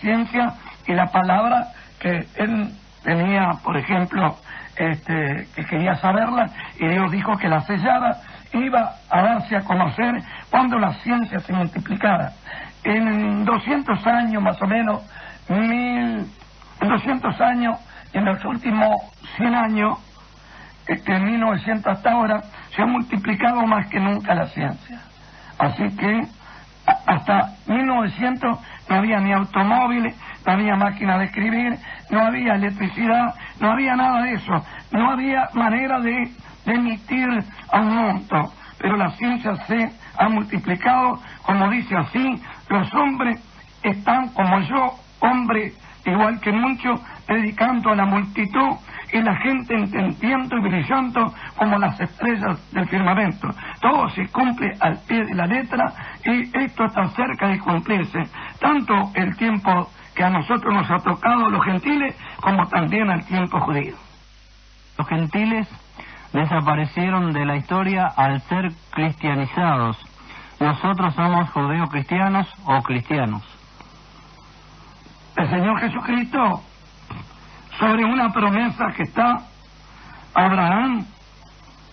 ciencia y la palabra que él tenía, por ejemplo, que quería saberla, y Dios dijo que la sellada iba a darse a conocer cuando la ciencia se multiplicara. En 200 años más o menos, en 200 años, en los últimos 100 años, en 1900 hasta ahora, se ha multiplicado más que nunca la ciencia. Así que hasta 1900 no había ni automóviles, no había máquina de escribir, no había electricidad, no había nada de eso, no había manera de emitir a un monto, pero la ciencia se ha multiplicado, como dice así, los hombres están como yo, hombre igual que muchos, dedicando a la multitud, y la gente entendiendo y brillando como las estrellas del firmamento. Todo se cumple al pie de la letra, y esto está cerca de cumplirse, tanto el tiempo que a nosotros nos ha tocado, los gentiles, como también al tiempo judío. Los gentiles desaparecieron de la historia al ser cristianizados. ¿Nosotros somos judeo-cristianos o cristianos? El Señor Jesucristo, sobre una promesa que está, Abraham,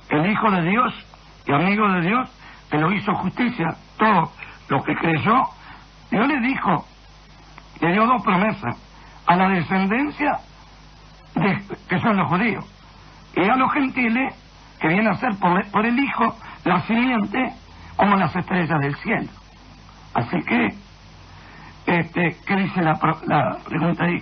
el Hijo de Dios y amigo de Dios, que lo hizo justicia, todo lo que creyó, Dios le dijo, le dio dos promesas: a la descendencia que son los judíos, y a los gentiles, que viene a ser por el Hijo, la simiente como las estrellas del cielo. Así que, ¿qué dice la pregunta ahí?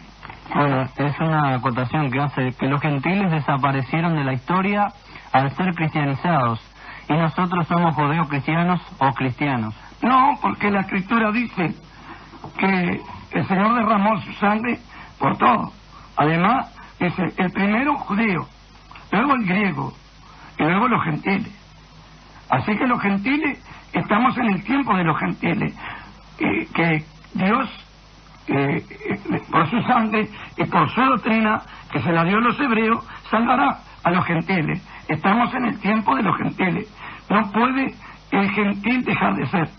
Bueno, es una acotación que hace que los gentiles desaparecieron de la historia al ser cristianizados, y nosotros somos judeo-cristianos o cristianos. No, porque la Escritura dice que el Señor derramó su sangre por todo. Además, dice, el primero judío, luego el griego, y luego los gentiles. Así que los gentiles, estamos en el tiempo de los gentiles, que Dios, por su sangre y por su doctrina, que se la dio a los hebreos, salvará a los gentiles. Estamos en el tiempo de los gentiles. No puede el gentil dejar de ser.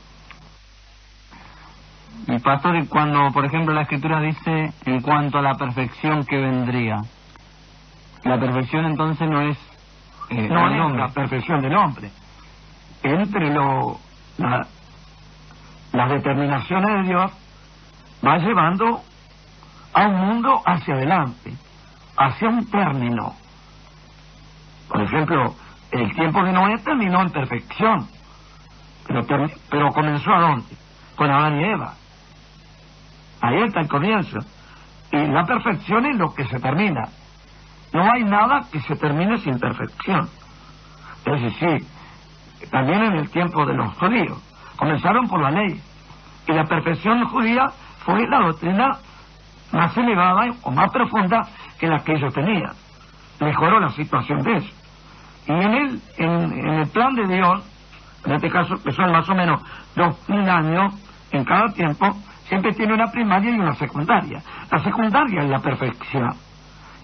Y pastor, cuando por ejemplo la Escritura dice en cuanto a la perfección que vendría, la perfección entonces no es no es la perfección del hombre. Entre las determinaciones de Dios, va llevando a un mundo hacia adelante, hacia un término. Por ejemplo, el tiempo de Noé terminó en perfección, pero comenzó ¿a dónde? Con Adán y Eva. Ahí está el comienzo. Y la perfección es lo que se termina. No hay nada que se termine sin perfección. Es decir, también en el tiempo de los judíos comenzaron por la ley, y la perfección judía fue la doctrina más elevada o más profunda que la que ellos tenían. Mejoró la situación de eso. Y en el plan de Dios, en este caso que son más o menos 2000 años en cada tiempo, siempre tiene una primaria y una secundaria. La secundaria es la perfección,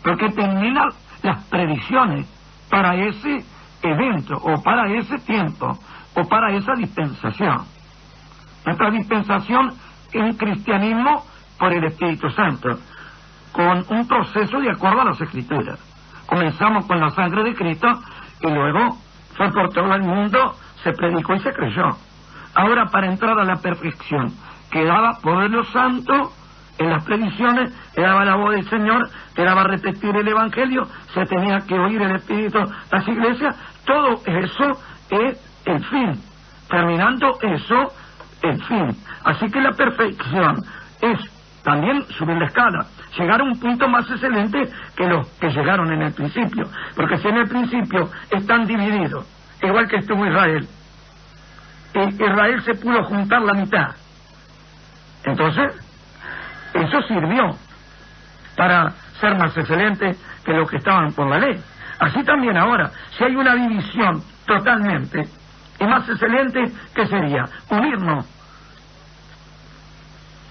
porque termina las previsiones para ese evento, o para ese tiempo, o para esa dispensación. Nuestra dispensación es un cristianismo por el Espíritu Santo, con un proceso de acuerdo a las Escrituras. Comenzamos con la sangre de Cristo, y luego fue por todo el mundo, se predicó y se creyó. Ahora, para entrar a la perfección, quedaba por los santos, en las predicciones, quedaba la voz del Señor, quedaba repetir el Evangelio, se tenía que oír el Espíritu, las iglesias, todo eso es el fin. Terminando eso, el fin. Así que la perfección es también subir la escala, llegar a un punto más excelente que los que llegaron en el principio, porque si en el principio están divididos, igual que estuvo Israel, Israel se pudo juntar la mitad, entonces eso sirvió para ser más excelente que los que estaban por la ley. Así también ahora, si hay una división totalmente, y más excelente, ¿qué sería? Unirnos.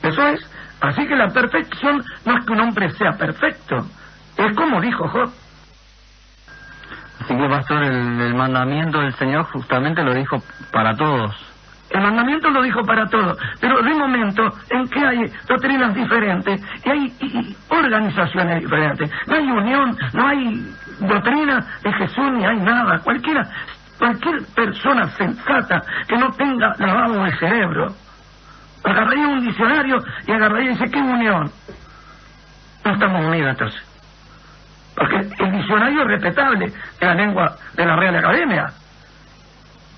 Eso es. Así que la perfección no es que un hombre sea perfecto, es como dijo Job. Así que, pastor, el mandamiento del Señor justamente lo dijo para todos. El mandamiento lo dijo para todos, pero de momento en que hay doctrinas diferentes y hay organizaciones diferentes. No hay unión, no hay doctrina de Jesús, ni hay nada. Cualquier persona sensata que no tenga lavado el cerebro agarraría un diccionario y agarraría y dice, ¿qué unión? No estamos unidos entonces. Porque el diccionario es respetable de la lengua de la Real Academia.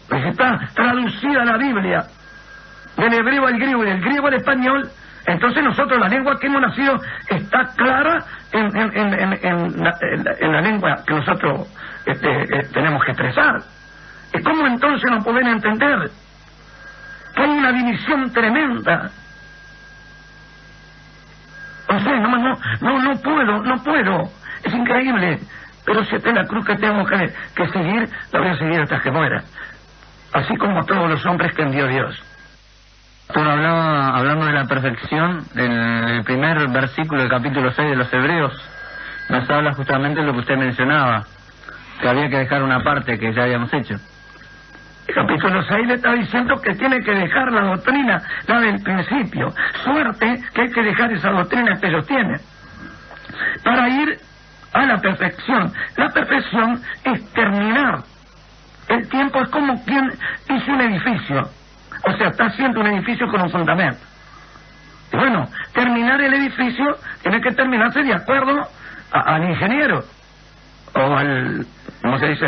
Pues está traducida la Biblia del hebreo al griego y del griego al español. Entonces nosotros, la lengua que hemos nacido está clara en la lengua que nosotros tenemos que expresar. ¿Y cómo entonces no pueden entender que hay una división tremenda? O sea, no puedo. Es increíble. Pero si esta es la cruz que tengo que seguir, la voy a seguir hasta que muera. Así como todos los hombres que envió Dios. Hablando de la perfección, en el primer versículo del capítulo 6 de los Hebreos, nos habla justamente de lo que usted mencionaba, que había que dejar una parte que ya habíamos hecho. El capítulo 6 le está diciendo que tiene que dejar la doctrina, la del principio. Suerte que hay que dejar esa doctrina que ellos tienen para ir a la perfección. La perfección es terminar. El tiempo es como quien hizo un edificio. O sea, está haciendo un edificio con un fundamento. Y bueno, terminar el edificio tiene que terminarse de acuerdo al ingeniero o al, ¿cómo se dice?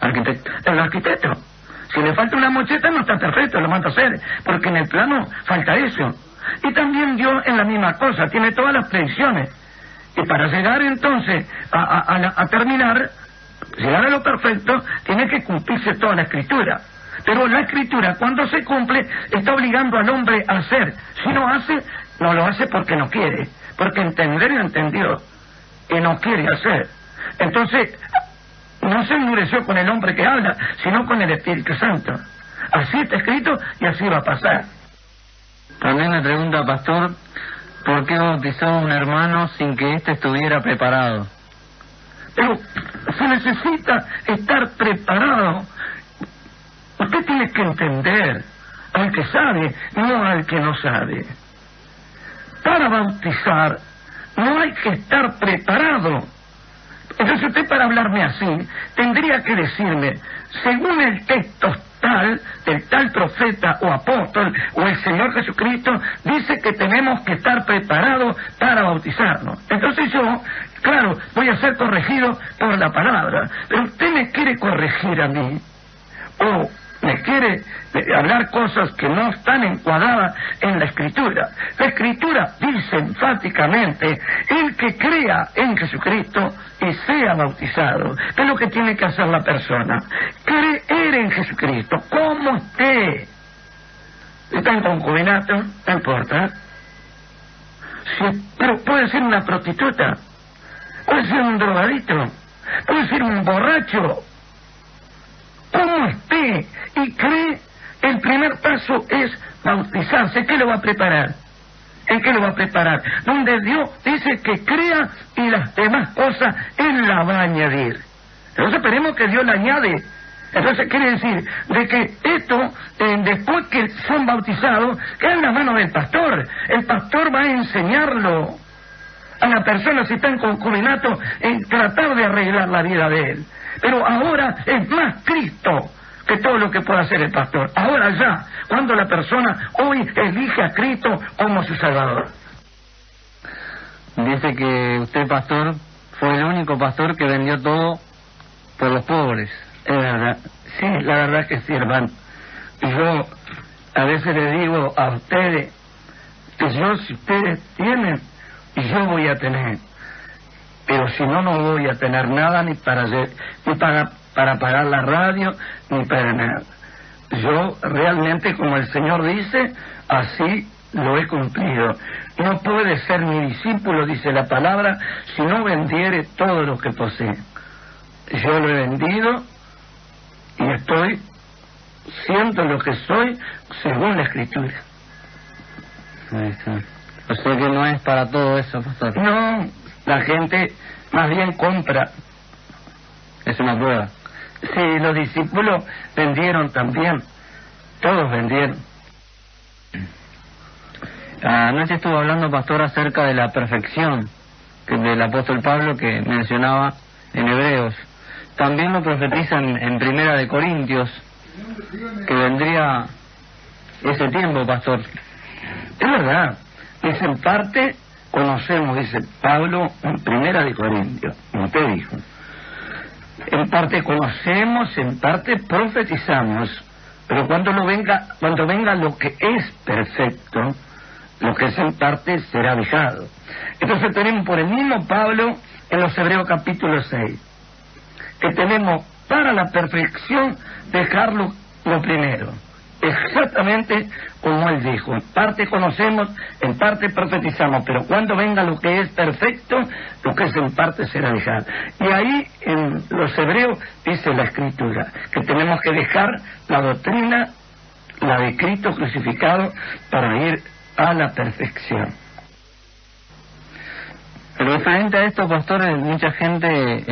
El arquitecto. Si le falta una mocheta no está perfecto, lo manda a hacer, porque en el plano falta eso. Y también Dios en la misma cosa, tiene todas las predicciones. Y para llegar entonces a terminar, llegar a lo perfecto, tiene que cumplirse toda la Escritura. Pero la Escritura, cuando se cumple, está obligando al hombre a hacer. Si no hace, no lo hace porque no quiere. Porque entender y entendió que no quiere hacer. Entonces, no se endureció con el hombre que habla, sino con el Espíritu Santo. Así está escrito y así va a pasar. También le pregunta, pastor, ¿por qué bautizó a un hermano sin que éste estuviera preparado? Pero se necesita estar preparado. Usted tiene que entender al que sabe, no al que no sabe. Para bautizar no hay que estar preparado. Entonces usted, para hablarme así, tendría que decirme, según el texto tal, del tal profeta o apóstol o el Señor Jesucristo, dice que tenemos que estar preparados para bautizarnos. Entonces yo, claro, voy a ser corregido por la palabra, pero usted me quiere corregir a mí, o me quiere hablar cosas que no están encuadradas en la Escritura. La Escritura dice enfáticamente, el que crea en Jesucristo y sea bautizado. ¿Qué es lo que tiene que hacer la persona? Creer en Jesucristo, como esté. Está en concubinato, no importa. Pero puede ser una prostituta, puede ser un drogadito, puede ser un borracho. Como esté y cree, el primer paso es bautizarse. ¿Qué lo va a preparar? ¿En qué lo va a preparar? Donde Dios dice que crea y las demás cosas Él la va a añadir. Entonces esperemos que Dios la añade. Entonces quiere decir de que esto, después que son bautizados, queda en la mano del pastor. El pastor va a enseñarlo a la persona, si está en concubinato, en tratar de arreglar la vida de él. Pero ahora es más Cristo que todo lo que pueda hacer el pastor. Ahora ya, cuando la persona hoy elige a Cristo como su Salvador. Dice que usted, pastor, fue el único pastor que vendió todo por los pobres. Es verdad, sí, la verdad que sí, hermano. Y yo a veces le digo a ustedes que si ustedes tienen, yo voy a tener. Pero si no, no voy a tener nada ni para pagar la radio, ni para nada. Yo realmente, como el Señor dice, así lo he cumplido. No puede ser mi discípulo, dice la palabra, si no vendiere todo lo que posee. Yo lo he vendido y estoy siendo lo que soy según la Escritura. Ahí está. O sea que no es para todo eso, pastor. No, la gente más bien compra. Es una prueba. Sí, los discípulos vendieron también. todos vendieron. Anoche estuvo hablando, pastor, acerca de la perfección del apóstol Pablo que mencionaba en Hebreos. También lo profetiza en Primera de Corintios, que vendría ese tiempo, pastor. Es verdad, dice en parte conocemos, dice Pablo en Primera de Corintios, como te dijo. En parte conocemos, en parte profetizamos, pero cuando venga lo que es perfecto, lo que es en parte será dejado. Entonces tenemos por el mismo Pablo en los Hebreos capítulo 6, que tenemos para la perfección dejarlo lo primero, exactamente como él dijo. En parte conocemos, en parte profetizamos, pero cuando venga lo que es perfecto, lo que es en parte será dejado. Y ahí en los Hebreos dice la Escritura que tenemos que dejar la doctrina, la de Cristo crucificado, para ir a la perfección. Referente a esto, pastor, mucha gente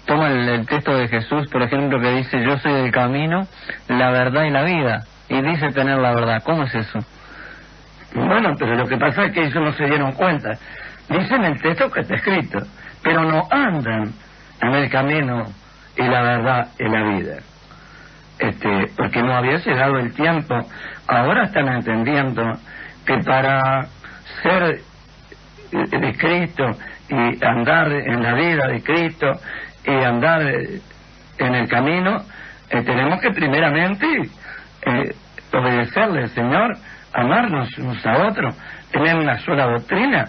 toma el texto de Jesús, por ejemplo, que dice: yo soy el camino, la verdad y la vida, y dice tener la verdad. ¿Cómo es eso? Bueno, pero lo que pasa es que ellos no se dieron cuenta. Dicen el texto que está escrito, pero no andan en el camino y la verdad y la vida. Porque no había llegado el tiempo. Ahora están entendiendo que para ser de Cristo y andar en la vida de Cristo y andar en el camino, tenemos que primeramente obedecerle al Señor, amarnos unos a otros, tener una sola doctrina,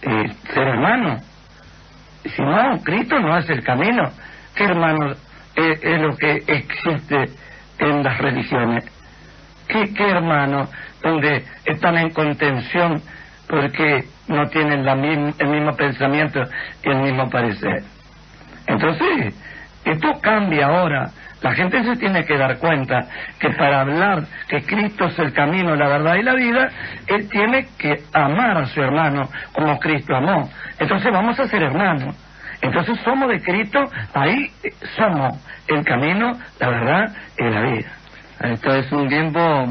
ser hermanos. Si no, Cristo no es el camino. ¿Qué hermanos es lo que existe en las religiones? ¿Qué hermanos donde están en contención porque no tienen el mismo pensamiento y el mismo parecer? Entonces, esto cambia ahora. La gente se tiene que dar cuenta que para hablar que Cristo es el camino, la verdad y la vida, él tiene que amar a su hermano como Cristo amó. Entonces vamos a ser hermanos. Entonces somos de Cristo, ahí somos el camino, la verdad y la vida. Esto es un tiempo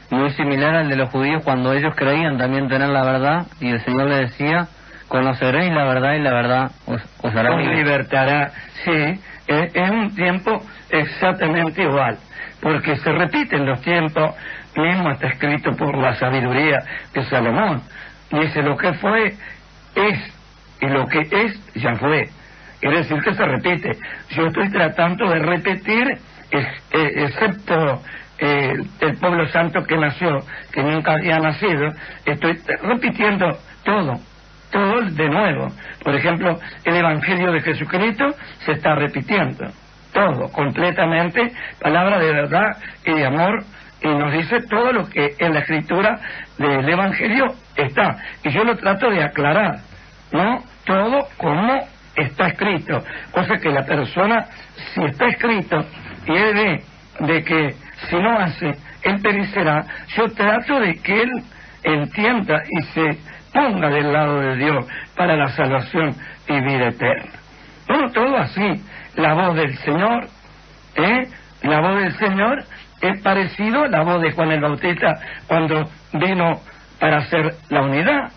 muy similar al de los judíos, cuando ellos creían también tener la verdad, y el Señor les decía: conoceréis la verdad y la verdad os hará libre. Libertará. Sí, es un tiempo exactamente igual, porque se repiten los tiempos. Mismo está escrito por la sabiduría de Salomón. Dice: lo que fue es, y lo que es ya fue. Quiere decir que se repite. Yo estoy tratando de repetir, excepto el pueblo santo que nació, que nunca había nacido, estoy repitiendo todo de nuevo. Por ejemplo, el Evangelio de Jesucristo se está repitiendo, todo, completamente, palabra de verdad y de amor, y nos dice todo lo que en la escritura del Evangelio está. Y yo lo trato de aclarar, ¿no? Todo como está escrito, cosa que la persona, si está escrito y él ve de que si no hace, él perecerá, yo trato de que él entienda y se ponga del lado de Dios para la salvación y vida eterna. Bueno, todo así. La voz del Señor, la voz del Señor es parecido a la voz de Juan el Bautista cuando vino para hacer la unidad.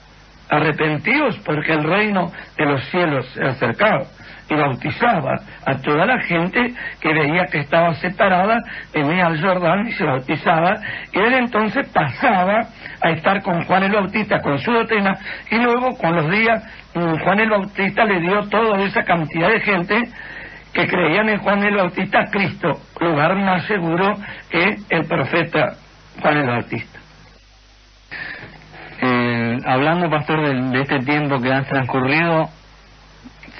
Arrepentíos porque el reino de los cielos se ha acercado. Y bautizaba a toda la gente que veía que estaba separada, venía al Jordán y se bautizaba, y él entonces pasaba a estar con Juan el Bautista, con su doctrina, y luego con los días Juan el Bautista le dio toda esa cantidad de gente que creían en Juan el Bautista a Cristo, lugar más seguro que el profeta Juan el Bautista. Hablando, pastor, de este tiempo que ha transcurrido,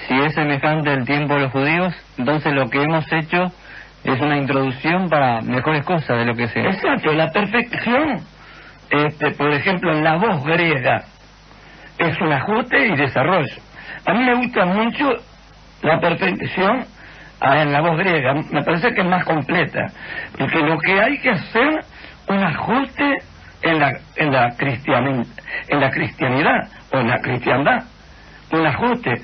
si es semejante al tiempo de los judíos, entonces lo que hemos hecho es una introducción para mejores cosas de lo que sea. Exacto, la perfección, por ejemplo, en la voz griega, es un ajuste y desarrollo. A mí me gusta mucho la perfección en la voz griega, me parece que es más completa, porque lo que hay que hacer, un ajuste en la cristianidad o en la cristiandad, un ajuste.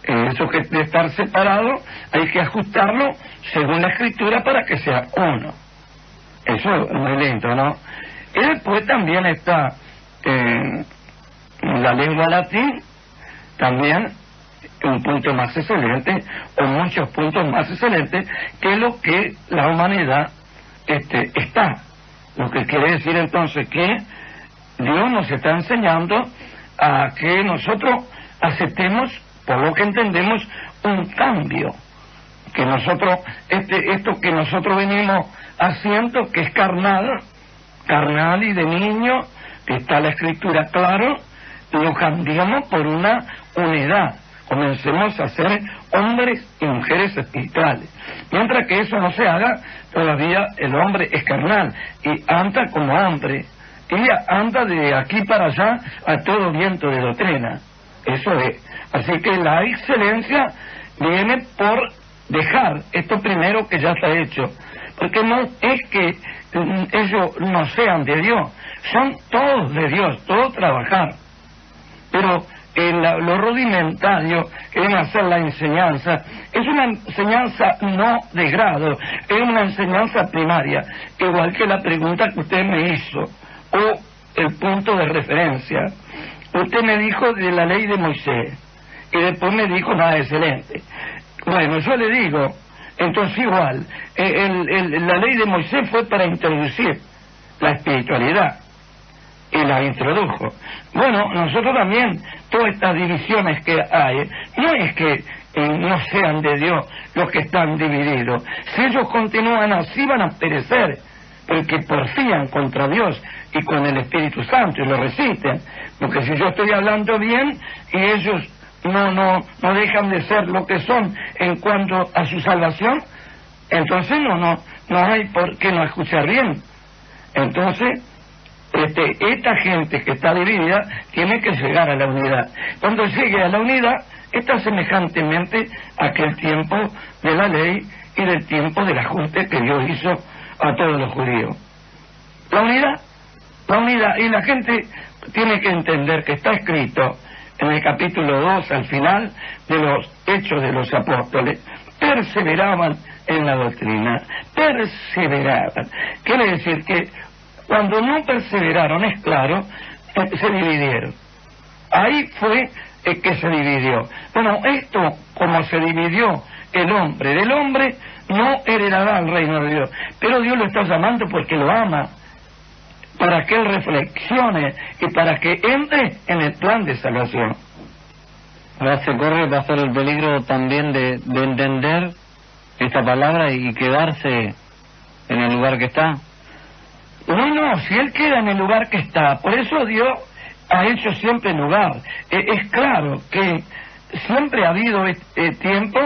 Eso que de estar separado hay que ajustarlo según la escritura para que sea uno. Eso es muy lindo, ¿no? Y después también está la lengua latín, también un punto más excelente, o muchos puntos más excelentes, que lo que la humanidad está. Lo que quiere decir entonces que Dios nos está enseñando a que nosotros aceptemos, por lo que entendemos, un cambio. Que nosotros, esto que nosotros venimos haciendo, que es carnal y de niño, que está la Escritura claro, lo cambiamos por una unidad. Comencemos a ser hombres y mujeres espirituales. Mientras que eso no se haga, todavía el hombre es carnal y anda como hombre. Ella anda de aquí para allá a todo viento de doctrina. Eso es. Así que la excelencia viene por dejar esto primero que ya está hecho. Porque no es que ellos no sean de Dios, son todos de Dios, todos trabajar. Pero lo rudimentario que viene a ser la enseñanza es una enseñanza no de grado, es una enseñanza primaria, igual que la pregunta que usted me hizo, o el punto de referencia. Usted me dijo de la ley de Moisés, y después me dijo nada excelente. Bueno, yo le digo, entonces igual, la ley de Moisés fue para introducir la espiritualidad, y la introdujo. Bueno, nosotros también, todas estas divisiones que hay, no es que no sean de Dios los que están divididos. Si ellos continúan así, van a perecer, porque porfían contra Dios y con el Espíritu Santo y lo resisten. Porque si yo estoy hablando bien y ellos no dejan de ser lo que son en cuanto a su salvación, entonces no hay por qué no escuchar bien. Entonces, esta gente que está dividida tiene que llegar a la unidad. Cuando llegue a la unidad, está semejantemente a aquel tiempo de la ley y del tiempo del ajuste que Dios hizo a todos los judíos. La unidad, y la gente tiene que entender que está escrito en el capítulo 2, al final de los Hechos de los Apóstoles, perseveraban en la doctrina, perseveraban. Quiere decir que cuando no perseveraron, es claro, se dividieron. Ahí fue que se dividió. Bueno, esto, como se dividió el hombre del hombre, no heredará el reino de Dios. Pero Dios lo está llamando porque lo ama, para que él reflexione y para que entre en el plan de salvación. Ahora se corre para hacer el peligro también de entender esta palabra y quedarse en el lugar que está. No, si él queda en el lugar que está, por eso Dios ha hecho siempre lugar. Es claro que siempre ha habido tiempo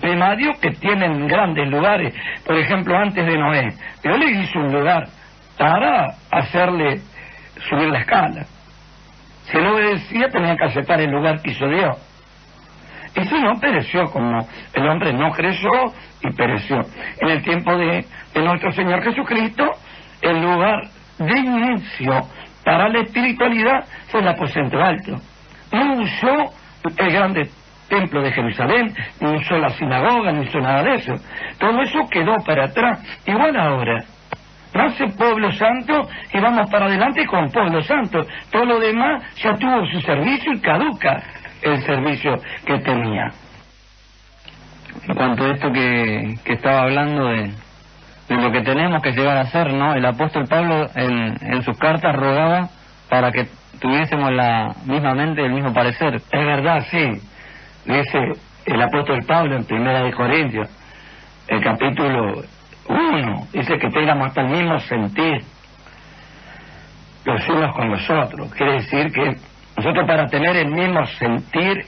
primario que tienen grandes lugares. Por ejemplo, antes de Noé, Dios le hizo un lugar para hacerle subir la escala. Si no obedecía, tenía que aceptar el lugar que hizo Dios. Y si no, pereció, como el hombre no creció y pereció. En el tiempo de nuestro Señor Jesucristo, el lugar de inicio para la espiritualidad fue el aposento alto. No usó el grande templo de Jerusalén, ni usó la sinagoga, ni usó nada de eso. Todo eso quedó para atrás. Igual ahora, nace pueblo santo y vamos para adelante con pueblo santo. Todo lo demás ya tuvo su servicio y caduca el servicio que tenía. En cuanto a esto que estaba hablando de lo que tenemos que llegar a ser, ¿no? El apóstol Pablo en sus cartas rogaba para que tuviésemos la misma mente y el mismo parecer. Es verdad, sí. Dice el apóstol Pablo en 1 Corintios, el capítulo 1, dice que tengamos hasta el mismo sentir los unos con los otros. Quiere decir que nosotros, para tener el mismo sentir,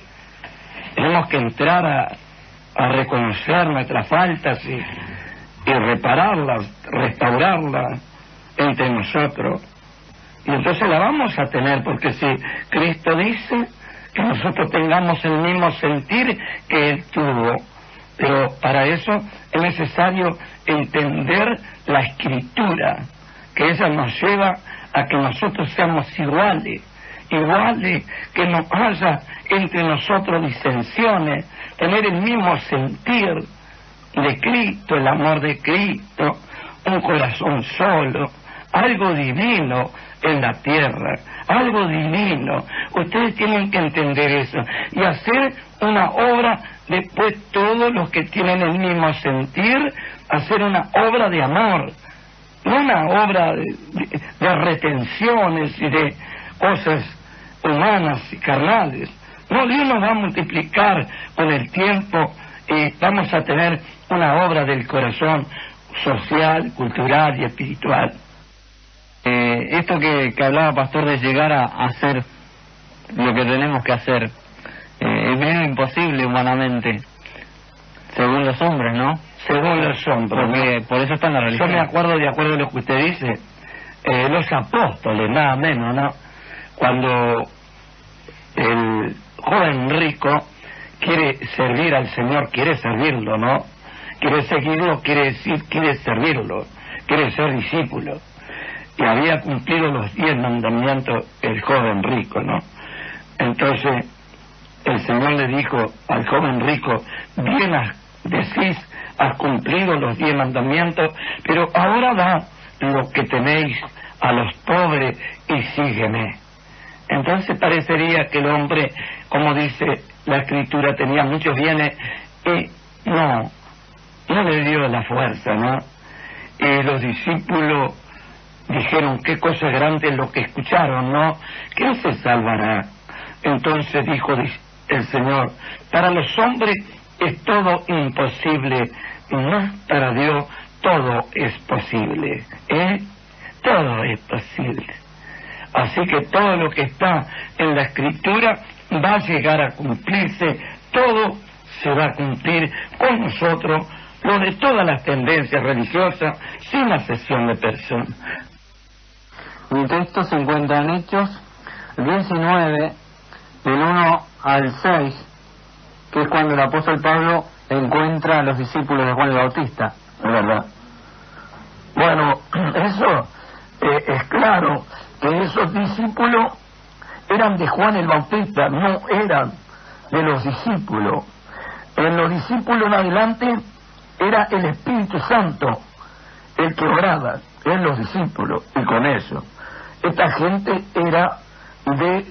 tenemos que entrar a reconocer nuestras faltas y repararlas, restaurarlas entre nosotros. Y entonces la vamos a tener, porque si Cristo dice que nosotros tengamos el mismo sentir que Él tuvo, pero para eso es necesario entender la Escritura, que ella nos lleva a que nosotros seamos iguales, que no haya entre nosotros disensiones, tener el mismo sentir de Cristo, el amor de Cristo, un corazón solo, algo divino en la tierra, algo divino. Ustedes tienen que entender eso y hacer una obra, después todos los que tienen el mismo sentir, hacer una obra de amor, no una obra de retenciones y de cosas humanas y carnales. No, Dios nos va a multiplicar con el tiempo y vamos a tener una obra del corazón social, cultural y espiritual. Esto que hablaba Pastor de llegar a hacer lo que tenemos que hacer, es medio imposible humanamente, según los hombres, ¿no? Según los hombres. Porque ¿no? por eso está en la religión. Yo me acuerdo, de acuerdo a lo que usted dice, los apóstoles, nada menos, ¿no? Cuando el joven rico quiere servir al Señor, quiere servirlo, ¿no? Quiere seguirlo, quiere decir, quiere servirlo, quiere ser discípulo. Y había cumplido los 10 mandamientos el joven rico, ¿no? Entonces el Señor le dijo al joven rico: bien decís, has cumplido los 10 mandamientos, pero ahora da lo que tenéis a los pobres y sígueme. Entonces parecería que el hombre, como dice la Escritura, tenía muchos bienes y no le dio la fuerza, ¿no? Y los discípulos dijeron: qué cosa grande es lo que escucharon, ¿no? ¿Quién se salvará? Entonces dijo el Señor: para los hombres es todo imposible, mas para Dios todo es posible, ¿eh? Todo es posible. Así que todo lo que está en la Escritura va a llegar a cumplirse, todo se va a cumplir con nosotros, lo de todas las tendencias religiosas, sin excepción de personas. Mi texto se encuentra en Hechos 19, del 1 al 6, que es cuando el apóstol Pablo encuentra a los discípulos de Juan el Bautista. Es verdad. Bueno, eso es claro que esos discípulos eran de Juan el Bautista, no eran de los discípulos. En los discípulos en adelante era el Espíritu Santo el que oraba en los discípulos, y con eso esta gente era de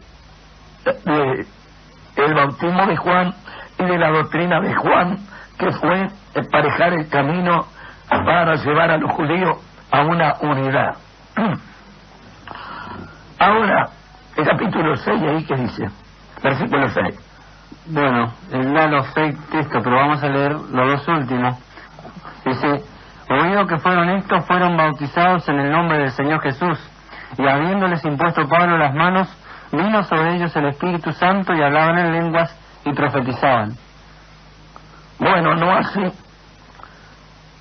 el bautismo de Juan y de la doctrina de Juan, que fue emparejar el camino para llevar a los judíos a una unidad. Ahora, el capítulo 6, ahí que dice, versículo 6. Bueno, él da los 6 textos, pero vamos a leer los 2 últimos. Dice: oído que fueron estos, fueron bautizados en el nombre del Señor Jesús, y habiéndoles impuesto Pablo las manos, vino sobre ellos el Espíritu Santo, y hablaban en lenguas y profetizaban. Bueno, no así.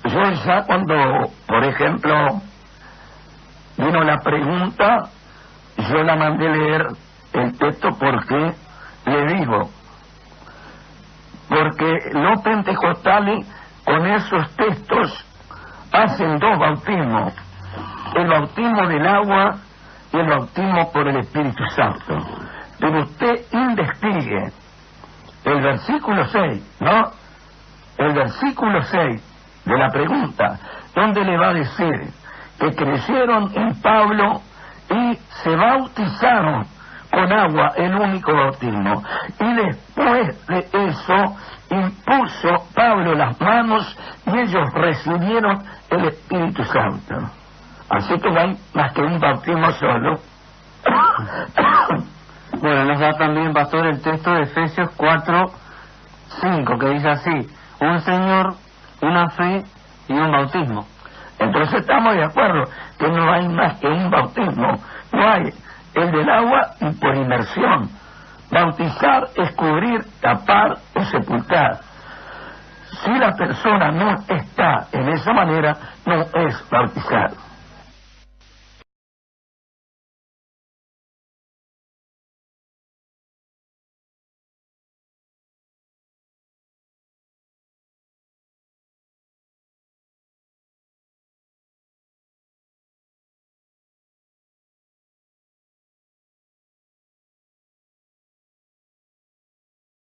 Yo ya cuando, por ejemplo, vino la pregunta, yo la mandé leer el texto porque le digo, porque los pentecostales con esos textos hacen 2 bautismos, el bautismo del agua y el bautismo por el Espíritu Santo. Pero usted investigue el versículo 6, ¿no? El versículo 6 de la pregunta, donde le va a decir que creyeron en Pablo y se bautizaron con agua, el único bautismo. Y después de eso impuso Pablo las manos y ellos recibieron el Espíritu Santo. Así que no hay más que un bautismo solo. Bueno, nos da también, pastor, el texto de Efesios 4:5, que dice así: un Señor, una fe y un bautismo. Entonces estamos de acuerdo que no hay más que un bautismo. No hay el del agua y por inmersión. Bautizar es cubrir, tapar o sepultar. Si la persona no está en esa manera, no es bautizar.